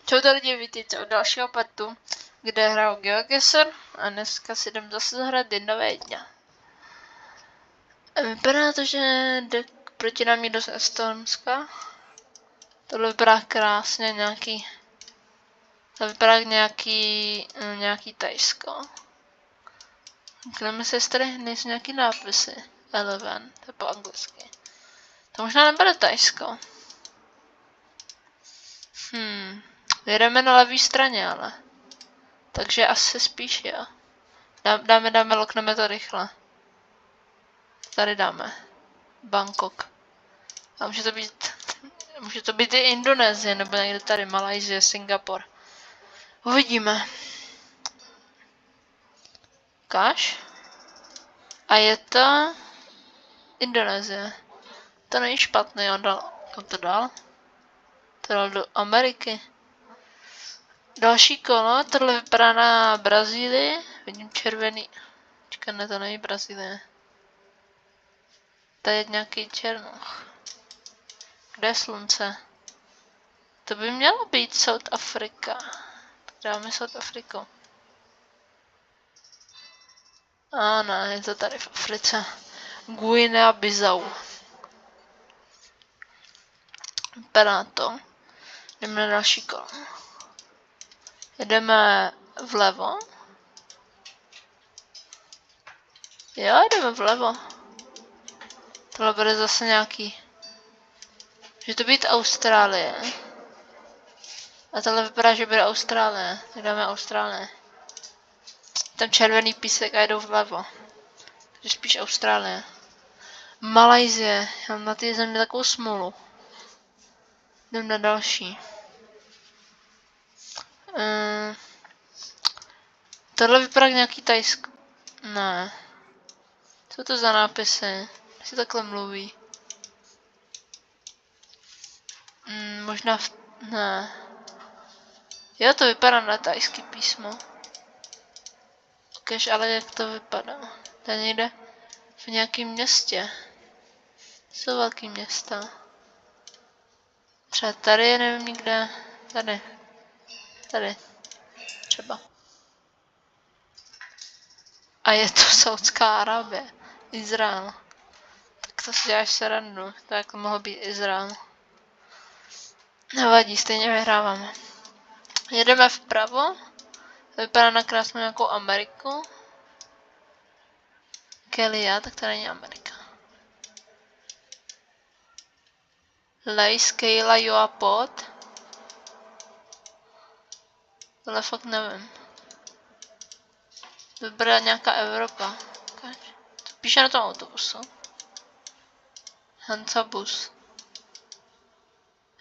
Čau to lidi, vítejte u dalšího partu, kde hraju GeoGuessr a dneska si jdem zase zahrát jednové dňa. Vypadá to, že jde proti nám někdo z Estonska. Tohle vypadá krásně, to vypadá jak nějaký Tajsko. Klikneme se, jestli tady nejsou nějaký nápisy. 11, to je po anglicky. To možná nebude Tajsko. Jedeme na levé straně, ale. Takže asi spíš jo. Dáme, lokneme to rychle. Tady dáme. Bangkok. A může to být i Indonésie, nebo někde tady Malajsie, Singapur. Uvidíme. Ukáž. A je to Indonésie. To není špatný, on to dal. To dal do Ameriky. Další kolo, tohle vypadá na Brazílii. Vidím červený. Čekaj, ne, to není Brazílie. Tady je nějaký černoch. Kde je slunce? To by mělo být South Africa. Tak dáme South Afriku. Ano, je to tady v Africe. Guinea Bissau. Vypadá to. Jdeme na další kolo. Jedeme vlevo. Jo, jdeme vlevo. Tohle bude zase nějaký. Může to být Austrálie. A tohle vypadá, že bude Austrálie. Tak dáme Austrálie. Tam červený písek a jedou vlevo. Takže spíš Austrálie. Malajsie. Já mám na té země takovou smůlu. Jdem na další. Tohle vypadá jak nějaký Tajsko. Ne. Co to za nápisy? Si takhle mluví. Možná ne. Jo, to vypadá na tajský písmo. Ukaž, ale jak to vypadá. To je někde v nějakém městě. Jsou velký města. Třeba tady je, nevím nikde. Tady. Třeba. A je to Saudská Arábie. Izrael. Tak to si děláš srandu. Tak mohlo být Izrael. Nevadí, stejně vyhráváme. Jedeme vpravo. To vypadá na krásnou nějakou Ameriku. Kelia, tak to není Amerika. Lace, Kayla, Joapot. Tohle fakt nevím. Vypadá nějaká Evropa. To píše na tom autobusu. Hansabus.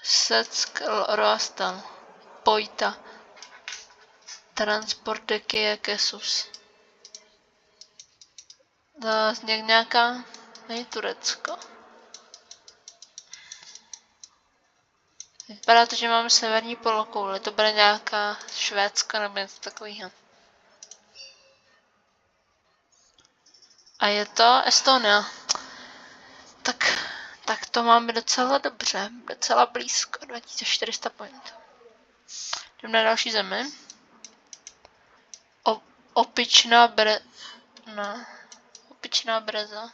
Setsk Roastal. Poita. Transport de Kesus. To je nějaká. Není Turecko. Vypadá to, že máme severní polokouli. To bude nějaká Švédsko nebo něco takového. A je to Estonia. Tak to máme docela dobře. Docela blízko. 2400 pointů. Jdeme na další zemi. Opičná breza.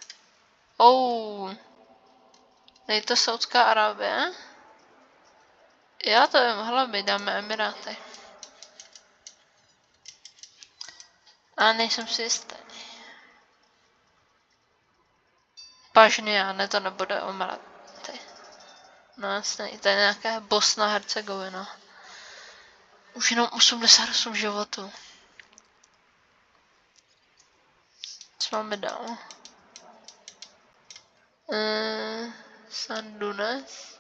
Je to Saudská Arábie? Já to by mohla být, dáme Emiráty. A nejsem si jistý. Pažnia, ne, to nebude Emiráty. No jasně, to je nějaká Bosna Hercegovina. Už jenom 88 životů. Co máme dál? Sandunes.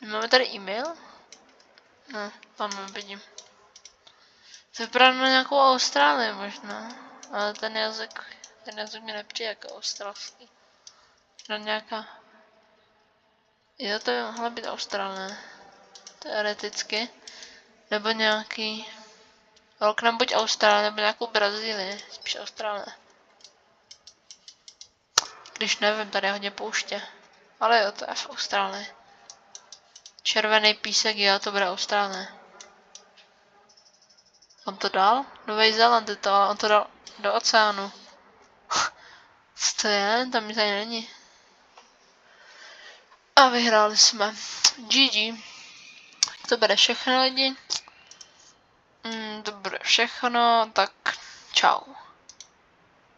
Máme tady e-mail? No, tam vidím. To vypadá na nějakou Austrálii možná. Ale ten jazyk mě nepřijde jako australský. Na nějaká. Jo, to by mohla být Austrálie. Teoreticky. Nebo nějaký. Velknám buď Austrálie, nebo nějakou Brazílii. Spíš Austrálie. Když nevím, tady je hodně pouště. Ale jo, to je v Austrálii. Červený písek, jo, to bude Austrálie. On to dal? Nový Zéland je to, ale on to dal do oceánu. Co to je? Tam mi tady není. A vyhráli jsme. GG. To bude všechno lidi. To bude všechno, tak čau.